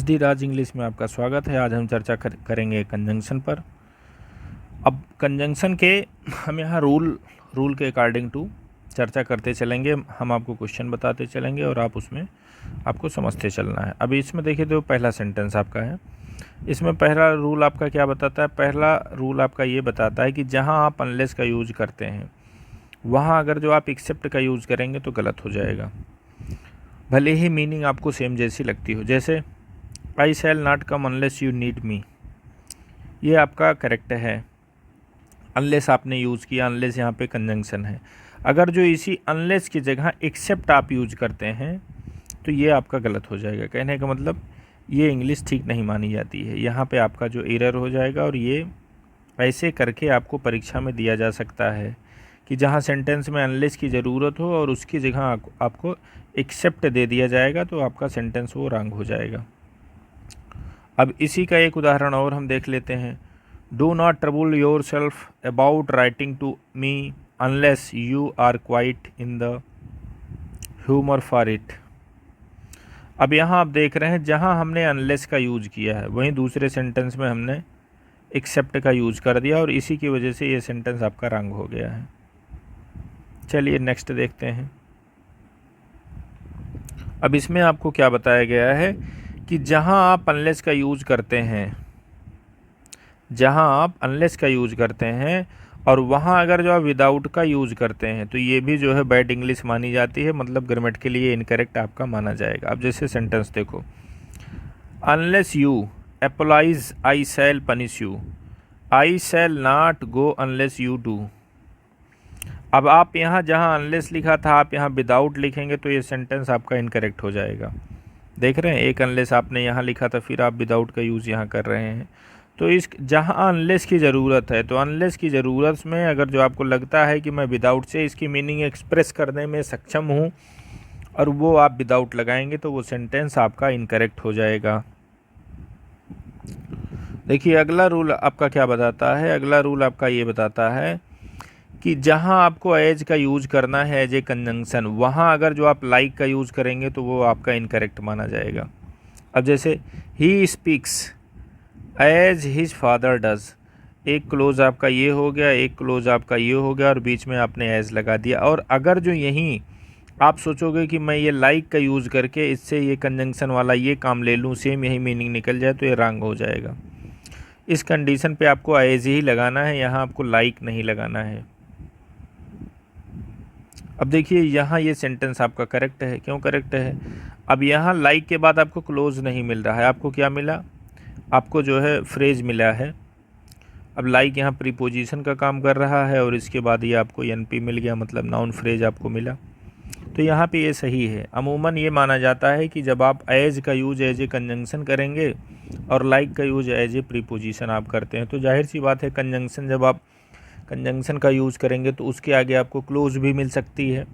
D राज English में आपका स्वागत है। आज हम चर्चा करेंगे कंजंक्शन पर। अब कंजंक्शन के हम यहाँ रूल के अकॉर्डिंग टू चर्चा करते चलेंगे। हम आपको क्वेश्चन बताते चलेंगे और आप उसमें आपको समझते चलना है। अभी इसमें देखिए तो पहला सेंटेंस आपका है। इसमें पहला रूल आपका क्या बताता है? पहला रूल आपका ये बताता है कि जहाँ आप अनलेस का यूज करते हैं वहाँ अगर जो आप एक्सेप्ट का यूज़ करेंगे तो गलत हो जाएगा, भले ही मीनिंग आपको सेम जैसी लगती हो। जैसे I shall not come unless you need me, ये आपका करेक्ट है। अनलेस आपने यूज़ किया, अनलेस यहाँ पे कंजंक्शन है। अगर जो इसी अनलेस की जगह एक्सेप्ट आप यूज करते हैं तो ये आपका गलत हो जाएगा। कहने का मतलब ये इंग्लिश ठीक नहीं मानी जाती है। यहाँ पे आपका जो एरर हो जाएगा और ये ऐसे करके आपको परीक्षा में दिया जा सकता है कि जहाँ सेंटेंस में अनलेस की ज़रूरत हो और उसकी जगह आपको एक्सेप्ट दे दिया जाएगा तो आपका सेंटेंस वो रॉन्ग हो जाएगा। अब इसी का एक उदाहरण और हम देख लेते हैं। Do not trouble yourself about writing to me unless you are quite in the humour for it. अब यहाँ आप देख रहे हैं जहाँ हमने अनलेस का यूज़ किया है वहीं दूसरे सेंटेंस में हमने एक्सेप्ट का यूज़ कर दिया और इसी की वजह से ये सेंटेंस आपका रॉन्ग हो गया है। चलिए नेक्स्ट देखते हैं। अब इसमें आपको क्या बताया गया है कि जहां आप अनलेस का यूज़ करते हैं, जहां आप अनलेस का यूज़ करते हैं और वहां अगर जो आप विदाउट का यूज़ करते हैं तो ये भी जो है बैड इंग्लिश मानी जाती है, मतलब ग्रामेटिकली इनकरेक्ट आपका माना जाएगा। अब जैसे सेंटेंस देखो, unless you apologise I shall punish you, I shall not go unless you do. अब आप यहाँ जहाँ अनलेस लिखा था आप यहाँ विदाउट लिखेंगे तो ये सेंटेंस आपका इनकरेक्ट हो जाएगा। देख रहे हैं, एक अनलेस आपने यहाँ लिखा था फिर आप विदाउट का यूज़ यहाँ कर रहे हैं। तो इस जहाँ अनलेस की ज़रूरत है तो अनलेस की ज़रूरत में अगर जो आपको लगता है कि मैं विदाउट से इसकी मीनिंग एक्सप्रेस करने में सक्षम हूँ और वो आप विदाउट लगाएंगे तो वो सेंटेंस आपका इनकरेक्ट हो जाएगा। देखिए अगला रूल आपका क्या बताता है। अगला रूल आपका ये बताता है कि जहाँ आपको एज का यूज़ करना है एज ए कंजंक्शन, वहाँ अगर जो आप लाइक का यूज़ करेंगे तो वो आपका इनकरेक्ट माना जाएगा। अब जैसे he speaks as his father does, एक क्लोज आपका ये हो गया, एक क्लोज आपका ये हो गया और बीच में आपने एज लगा दिया। और अगर जो यहीं आप सोचोगे कि मैं ये लाइक का यूज़ करके इससे ये कंजंक्शन वाला ये काम ले लूँ, सेम यही मीनिंग निकल जाए तो ये रॉन्ग हो जाएगा। इस कंडीशन पे आपको एज ही लगाना है, यहाँ आपको लाइक नहीं लगाना है। अब देखिए यहाँ ये सेंटेंस आपका करेक्ट है। क्यों करेक्ट है? अब यहाँ लाइक के बाद आपको क्लोज नहीं मिल रहा है, आपको क्या मिला? आपको जो है फ्रेज मिला है। अब लाइक यहाँ प्रीपोजिशन का काम कर रहा है और इसके बाद ये आपको एनपी मिल गया, मतलब नाउन फ्रेज आपको मिला। तो यहाँ पे ये सही है। अमूमन ये माना जाता है कि जब आप एज का यूज एज ए कंजंक्शन करेंगे और लाइक का यूज एज ए प्रीपोजिशन आप करते हैं तो जाहिर सी बात है कंजंक्शन जब आप कंजंक्शन का यूज़ करेंगे तो उसके आगे आपको क्लोज भी मिल सकती है।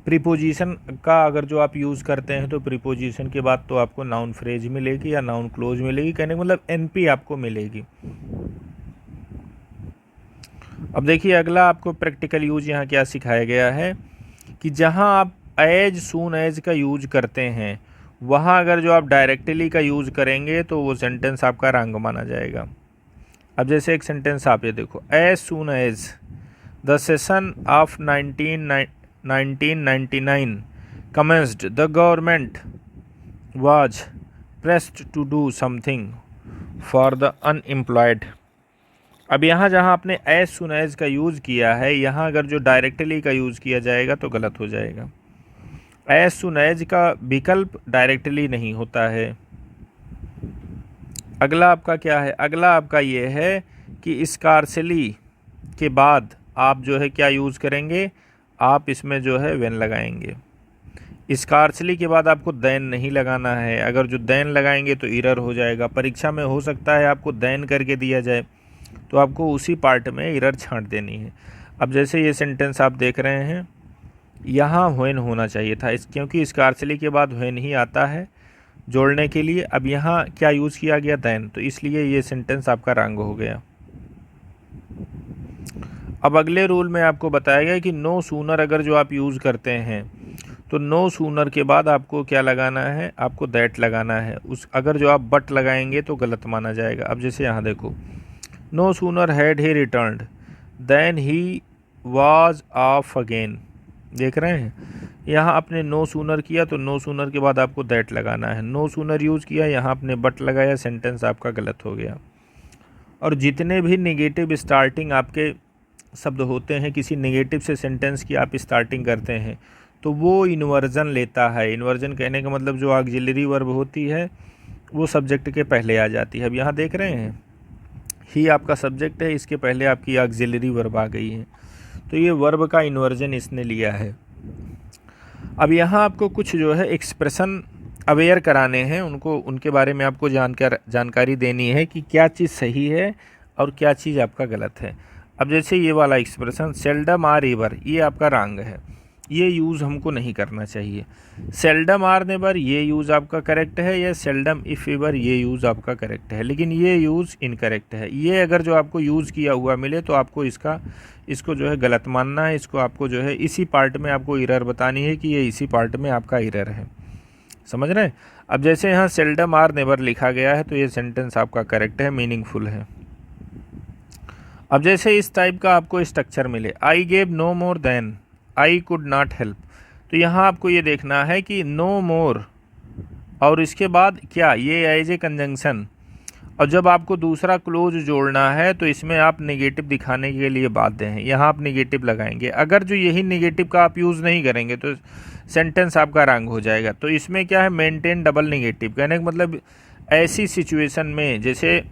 प्रीपोजिशन का अगर जो आप यूज़ करते हैं तो प्रीपोजिशन के बाद तो आपको नाउन फ्रेज मिलेगी या नाउन क्लोज मिलेगी, कहने का मतलब एनपी आपको मिलेगी। अब देखिए अगला आपको प्रैक्टिकल यूज यहाँ क्या सिखाया गया है कि जहाँ आप एज सून एज का यूज करते हैं वहाँ अगर जो आप डायरेक्टली का यूज़ करेंगे तो वो सेंटेंस आपका रॉन्ग माना जाएगा। अब जैसे एक सेंटेंस आप ये देखो, as soon as the session of 1999 commenced the government was pressed to do something for the unemployed। अब यहाँ जहाँ आपने एज सून एज का यूज़ किया है यहाँ अगर जो डायरेक्टली का यूज़ किया जाएगा तो गलत हो जाएगा। एज सून एज का विकल्प डायरेक्टली नहीं होता है। अगला आपका क्या है? अगला आपका ये है कि स्कार्सली के बाद आप जो है क्या यूज़ करेंगे, आप इसमें जो है व्हेन लगाएंगे। स्कार्सली के बाद आपको देन नहीं लगाना है। अगर जो देन लगाएंगे तो एरर हो जाएगा। परीक्षा में हो सकता है आपको देन करके दिया जाए तो आपको उसी पार्ट में एरर छांट देनी है। अब जैसे ये सेंटेंस आप देख रहे हैं यहाँ व्हेन होना चाहिए था, क्योंकि स्कार्सली के बाद व्हेन ही आता है जोड़ने के लिए। अब यहाँ क्या यूज़ किया गया? देन, तो इसलिए ये सेंटेंस आपका रॉन्ग हो गया। अब अगले रूल में आपको बताया गया कि नो सूनर अगर जो आप यूज़ करते हैं तो नो सूनर के बाद आपको क्या लगाना है, आपको दैट लगाना है। उस अगर जो आप बट लगाएंगे तो गलत माना जाएगा। अब जैसे यहाँ देखो, no sooner had he returned then he was off again. देख रहे हैं, यहाँ आपने नो सूनर किया तो नो सूनर के बाद आपको दैट लगाना है। नो सूनर यूज़ किया, यहाँ आपने बट लगाया, सेंटेंस आपका गलत हो गया। और जितने भी नेगेटिव स्टार्टिंग आपके शब्द होते हैं, किसी नेगेटिव से सेंटेंस की आप स्टार्टिंग करते हैं तो वो इन्वर्जन लेता है। इन्वर्जन कहने का मतलब जो ऑक्सिलरी वर्ब होती है वो सब्जेक्ट के पहले आ जाती है। अब यहाँ देख रहे हैं, ही आपका सब्जेक्ट है, इसके पहले आपकी ऑक्सिलरी वर्ब आ गई है, तो ये वर्ब का इन्वर्जन इसने लिया है। अब यहाँ आपको कुछ जो है एक्सप्रेशन अवेयर कराने हैं, उनको उनके बारे में आपको जानकारी देनी है कि क्या चीज़ सही है और क्या चीज़ आपका गलत है। अब जैसे ये वाला एक्सप्रेशन सेल्डम आर एवर, ये आपका रॉन्ग है, ये यूज़ हमको नहीं करना चाहिए। सेल्डम आर नेवर ये यूज़ आपका करेक्ट है, या सेल्डम इफ़ एवर ये यूज़ आपका करेक्ट है, लेकिन ये यूज़ इनकरेक्ट है। ये अगर जो आपको यूज़ किया हुआ मिले तो आपको इसको जो है गलत मानना है। इसको आपको जो है इसी पार्ट में आपको एरर बतानी है कि ये इसी पार्ट में आपका एरर है। समझ रहे हैं। अब जैसे यहाँ सेल्डम आर नेवर लिखा गया है तो ये सेंटेंस आपका करेक्ट है, मीनिंगफुल है। अब जैसे इस टाइप का आपको स्ट्रक्चर मिले, I gave no more than I could not help, तो यहाँ आपको ये देखना है कि नो मोर और इसके बाद क्या, ये एज ए कंजंक्शन। और जब आपको दूसरा क्लोज जोड़ना है तो इसमें आप नेगेटिव दिखाने के लिए बाध्य हैं, यहाँ आप नेगेटिव लगाएंगे। अगर जो यही नेगेटिव का आप यूज़ नहीं करेंगे तो सेंटेंस आपका रॉन्ग हो जाएगा। तो इसमें क्या है, मेंटेन डबल नेगेटिव, कहने का मतलब ऐसी सिचुएशन में जैसे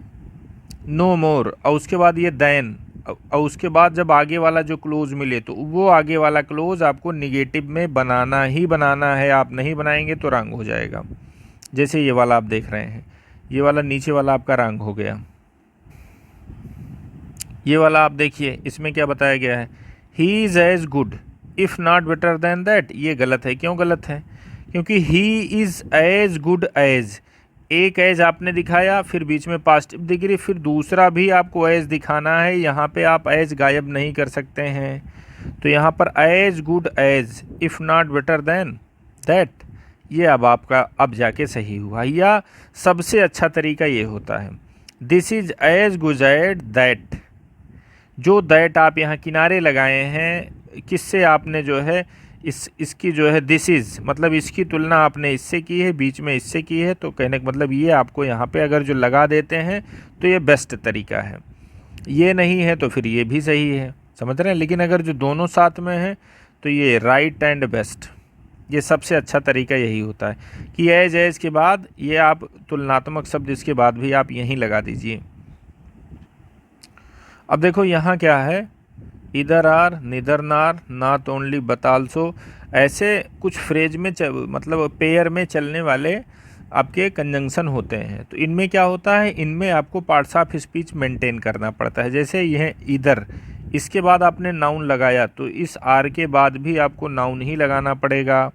नो मोर और उसके बाद ये देन और उसके बाद जब आगे वाला जो क्लोज मिले तो वो आगे वाला क्लोज आपको नेगेटिव में बनाना ही बनाना है। आप नहीं बनाएंगे तो रॉन्ग हो जाएगा। जैसे ये वाला आप देख रहे हैं, ये वाला नीचे वाला आपका रॉन्ग हो गया। ये वाला आप देखिए, इसमें क्या बताया गया है, he is as good if not better than that. ये गलत है। क्यों गलत है? क्योंकि he is as good as, एक एज आपने दिखाया, फिर बीच में पास्ट डिग्री, फिर दूसरा भी आपको एज दिखाना है। यहाँ पे आप एज गायब नहीं कर सकते हैं। तो यहाँ पर as good as if not better than that, ये अब आपका अब जाके सही हुआ। या सबसे अच्छा तरीका ये होता है, this is as good as that. जो दैट आप यहाँ किनारे लगाए हैं, किससे आपने जो है इसकी जो है दिस इज़ मतलब इसकी तुलना आपने इससे की है, बीच में इससे की है। तो कहने का मतलब ये आपको यहाँ पे अगर जो लगा देते हैं तो ये बेस्ट तरीका है। ये नहीं है तो फिर ये भी सही है, समझ रहे हैं। लेकिन अगर जो दोनों साथ में है तो ये राइट एंड बेस्ट, ये सबसे अच्छा तरीका यही होता है कि एज के बाद ये आप तुलनात्मक शब्द इसके बाद भी आप यहीं लगा दीजिए। अब देखो यहाँ क्या है, इधर आर, निदर नार, नॉट ओनली बट आल्सो, ऐसे कुछ फ्रेज में मतलब पेयर में चलने वाले आपके कंजंक्शन होते हैं। तो इनमें क्या होता है, इनमें आपको पार्ट्स ऑफ स्पीच मेंटेन करना पड़ता है। जैसे यह इधर, इसके बाद आपने नाउन लगाया तो इस आर के बाद भी आपको नाउन ही लगाना पड़ेगा।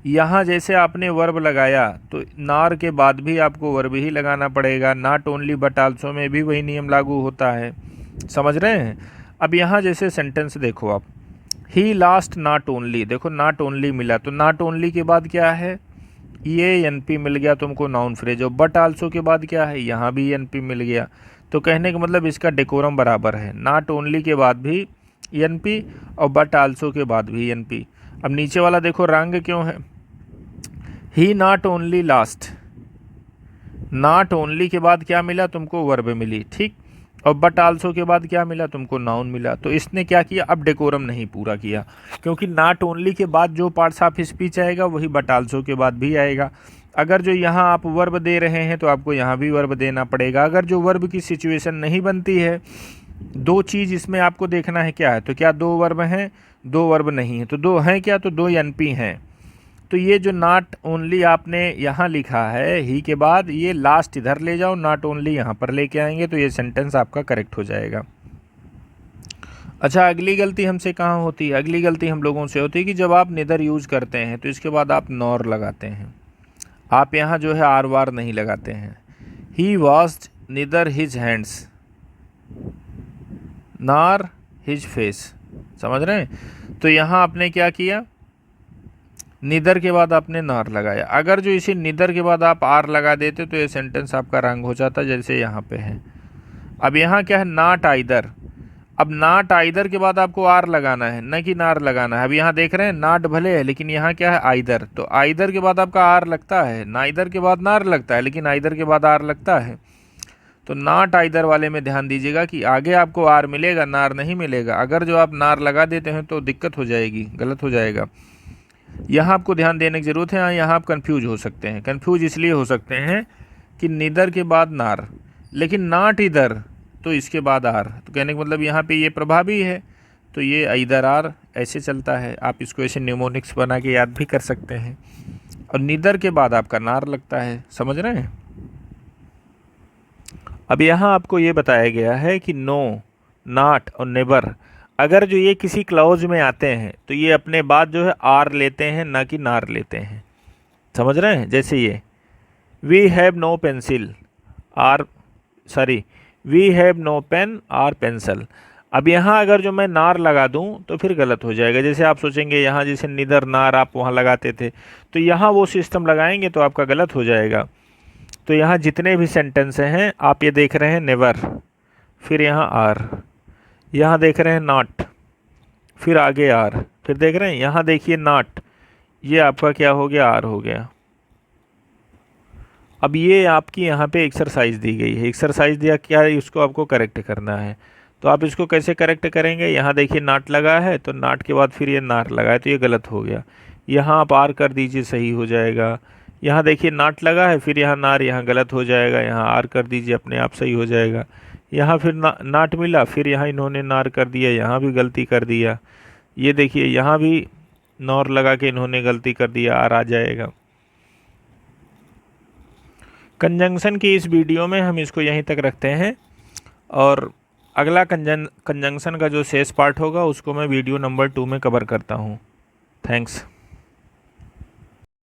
यहाँ जैसे आपने वर्ब लगाया तो नार के बाद भी आपको वर्ब ही लगाना पड़ेगा। नॉट ओनली बट आल्सो में भी वही नियम लागू होता है, समझ रहे हैं। अब यहाँ जैसे सेंटेंस देखो आप, ही लास्ट नॉट ओनली, देखो नॉट ओनली मिला तो नॉट ओनली के बाद क्या है, ये एनपी मिल गया तुमको नाउन फ्रेज। और बट आल्सो के बाद क्या है, यहाँ भी एनपी मिल गया। तो कहने का मतलब इसका डेकोरम बराबर है, नॉट ओनली के बाद भी एनपी और बट आल्सो के बाद भी एनपी। अब नीचे वाला देखो रंग क्यों है, ही not only last, not only के बाद क्या मिला तुमको, वर्ब मिली, ठीक। और बट आल्सो के बाद क्या मिला तुमको, नाउन मिला। तो इसने क्या किया, अब डेकोरम नहीं पूरा किया, क्योंकि नॉट ओनली के बाद जो पार्ट्स ऑफ स्पीच आएगा वही बट आल्सो के बाद भी आएगा। अगर जो यहाँ आप वर्ब दे रहे हैं तो आपको यहाँ भी वर्ब देना पड़ेगा। अगर जो वर्ब की सिचुएशन नहीं बनती है, दो चीज़ इसमें आपको देखना है क्या है, तो क्या दो वर्ब हैं, दो वर्ब नहीं है। तो दो हैं क्या, तो दो एनपी हैं। तो ये जो नॉट ओनली आपने यहाँ लिखा है ही के बाद, ये लास्ट इधर ले जाओ, नॉट ओनली यहाँ पर लेके आएंगे तो ये सेंटेंस आपका करेक्ट हो जाएगा। अच्छा, अगली गलती हमसे कहाँ होती है, अगली गलती हम लोगों से होती है कि जब आप निदर यूज़ करते हैं तो इसके बाद आप नॉर लगाते हैं। आप यहाँ जो है आर वार नहीं लगाते हैं। He washed neither his hands nor his face, समझ रहे हैं। तो यहाँ आपने क्या किया, निदर के बाद आपने नार लगाया। अगर जो इसे निदर के बाद आप आर लगा देते तो ये सेंटेंस आपका रंग हो जाता, जैसे यहाँ पे है। अब यहाँ क्या है, नॉट आइदर। अब नॉट आइदर के बाद आपको आर लगाना है, न कि नार लगाना है। अब यहाँ देख रहे हैं नॉट भले है, लेकिन यहाँ क्या है, आइदर। तो आइदर के बाद आपका आर लगता है, नाइदर के बाद नार लगता है, लेकिन आइदर के बाद आर लगता है। तो नॉट आइदर वाले में ध्यान दीजिएगा कि आगे आपको आर मिलेगा, नार नहीं मिलेगा। अगर जो आप नार लगा देते हैं तो दिक्कत हो जाएगी, गलत हो जाएगा। यहाँ आपको ध्यान देने की ज़रूरत है। यहाँ आप कन्फ्यूज हो सकते हैं। कन्फ्यूज इसलिए हो सकते हैं कि निदर के बाद नार, लेकिन नॉट इधर, तो इसके बाद आर। तो कहने का मतलब यहाँ पे ये प्रभावी है, तो ये इधर आर ऐसे चलता है। आप इसको ऐसे न्यूमोनिक्स बना के याद भी कर सकते हैं। और निदर के बाद आपका नार लगता है, समझ रहे हैं। अब यहाँ आपको ये बताया गया है कि नो, नॉट और नेवर, अगर जो ये किसी क्लॉज में आते हैं तो ये अपने बाद जो है आर लेते हैं, ना कि नार लेते हैं। समझ रहे हैं। जैसे ये we have no pencil or, sorry, we have no pen or pencil. अब यहाँ अगर जो मैं नार लगा दूँ तो फिर गलत हो जाएगा। जैसे आप सोचेंगे यहाँ जैसे निदर नार आप वहाँ लगाते थे, तो यहाँ वो सिस्टम लगाएंगे तो आपका गलत हो जाएगा। तो यहाँ जितने भी सेंटेंस हैं आप ये देख रहे हैं नेवर, फिर यहाँ आर, यहाँ देख रहे हैं नॉट, फिर आगे आर, फिर देख रहे हैं यहाँ देखिए नॉट, ये आपका क्या हो गया, आर हो गया। अब ये आपकी यहाँ पे एक्सरसाइज दी गई है। एक्सरसाइज दिया क्या है, इसको आपको करेक्ट करना है। तो आप इसको कैसे करेक्ट करेंगे, यहाँ देखिए नॉट लगा है, तो नॉट के बाद फिर ये नार लगा है, तो ये गलत हो गया। यहाँ आप आर कर दीजिए, सही हो जाएगा। यहाँ देखिए नॉट लगा है, फिर यहाँ नार, यहाँ गलत हो जाएगा। यहाँ आर कर दीजिए, अपने आप सही हो जाएगा। यहाँ फिर नॉट मिला, फिर यहाँ इन्होंने नार कर दिया, यहाँ भी गलती कर दिया। ये देखिए यहाँ भी नॉर लगा के इन्होंने गलती कर दिया, आर आ जाएगा। कंजंक्शन की इस वीडियो में हम इसको यहीं तक रखते हैं, और अगला कंजंक्शन का जो शेष पार्ट होगा उसको मैं वीडियो नंबर 2 में कवर करता हूँ। थैंक्स।